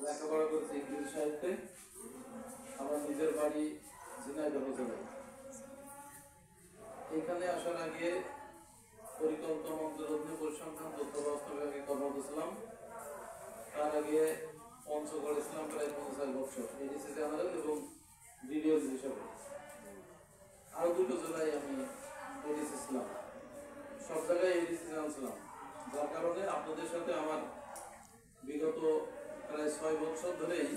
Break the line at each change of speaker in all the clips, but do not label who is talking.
লেখাপড়া করেছি ইংরেজি সাহিত্যে। আমার নিজের বাড়ি ঝিনাইদহ জেলায়। এখানে আসার আগে পরিকল্পনা মন্ত্রীর অধীনে পরিসংখ্যান তথ্য ব্যবস্থা বিভাগে কর্মরত ছিলাম। তার আগে পঞ্চগড়ে ছিলাম প্রায় 50 বছর এডিসি জেনারেল এবং ডিডিওস হিসাবে। আরো দুটো জেলায় আমি এডিসি ছিলাম, সব জায়গায় এডিসি জেনারেল ছিলাম। যার কারণে আপনাদের সাথে আমার বিগত প্রায় 6 বছর ধরেই,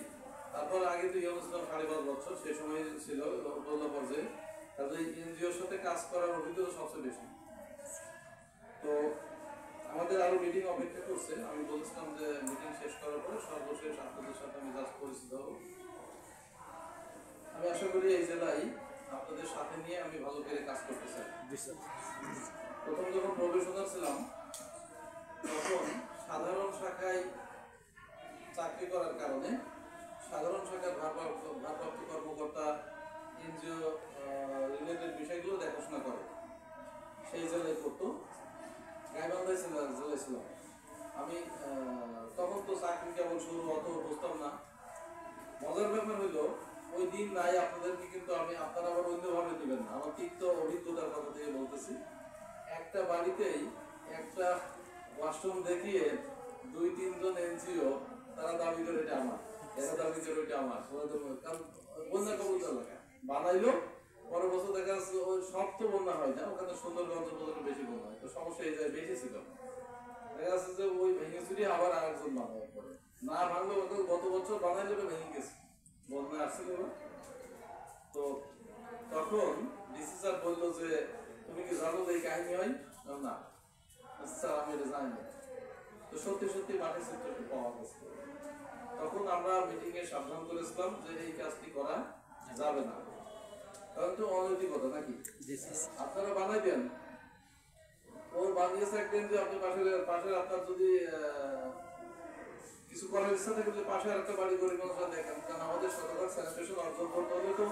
তারপর আগে তো ইয়ে ছিলাম 5.5 বছর, সেই সময় ছিল উপজেলা পর্যায়ে। তাহলে এনজিওর সাথে কাজ করার অভিজ্ঞতা সবচেয়ে বেশি। তো আমাদের আরো মিটিং অপেক্ষা করছে। আমি বলেছিলাম যে মিটিং শেষ করার পরে সর্বশেষ আপনাদের সাথে আমি জাস্ট পরিচিত হব। আমি আশা করি এই জেলায় আপনাদের সাথে নিয়ে আমি ভালো করে কাজ করতে চাই। প্রথম যখন প্রবেশনার ছিলাম তখন সাধারণ শাখায় চাকরি করার কারণে সাধারণ শাখার ভারপ্রাপ্ত কর্মকর্তা এনজিও রিলেটেড বিষয়গুলো দেখাশোনা করে, সেই জেলায় করতো। গাইবান্ধায় জেলায় ছিলাম আমি। তখন তো চাকরি কেমন শুরু অত বুঝতাম না। মজার ব্যাপার হইলো ওই দিন নাই আপনাদেরকে কিন্তু আমি, আপনারা আবার অন্যভাবে দিবেন না, আমার তিক্ত অভিজ্ঞতার কথা থেকে বলতেছি। একটা বাড়িতেই একটা ওয়াশরুম দেখিয়ে 2-3 জন এনজিও তারা দাবি করে এটা আমার, এরা দাবি করে এটা আমার। কারণ বন্যা কবুল এলাকা বানাইলো, পরের বছর দেখা যাচ্ছে ওই সব তো বন্যা হয় না, ওখানে সুন্দরগঞ্জ পর্যন্ত বেশি বন্যা হয়। তো সমস্যা এই যায় বেশি ছিল, দেখা যাচ্ছে যে ওই ভেঙে চুরি আবার আরেকজন বানাবার পরে না ভাঙলো, গত বছর বানাইলে ভেঙে গেছে, বন্যা আসছিল না। তো তখন ডিসি স্যার বললো যে তুমি কি জানো যে এই কাহিনী হয় না? স্যার আমি এটা জানি না। তো সত্যি সত্যি মাঠের চিত্রটি পাওয়া গেছে। তখন আমরা মিটিং এ সাবধান করেছিলাম যে এই কাজটি করা যাবে না, কারণ তো অনৈতিকতা নাকি। আপনারা বানাই দেন, ওর বানিয়েছে একদিন যে আপনি পাশের আপনার যদি কিছু করার ইচ্ছা থাকে যে পাশে একটা বাড়ি গরিব মানুষরা দেখেন, কারণ আমাদের শতভাগ স্যানিটেশন অর্জন করতে হলে তো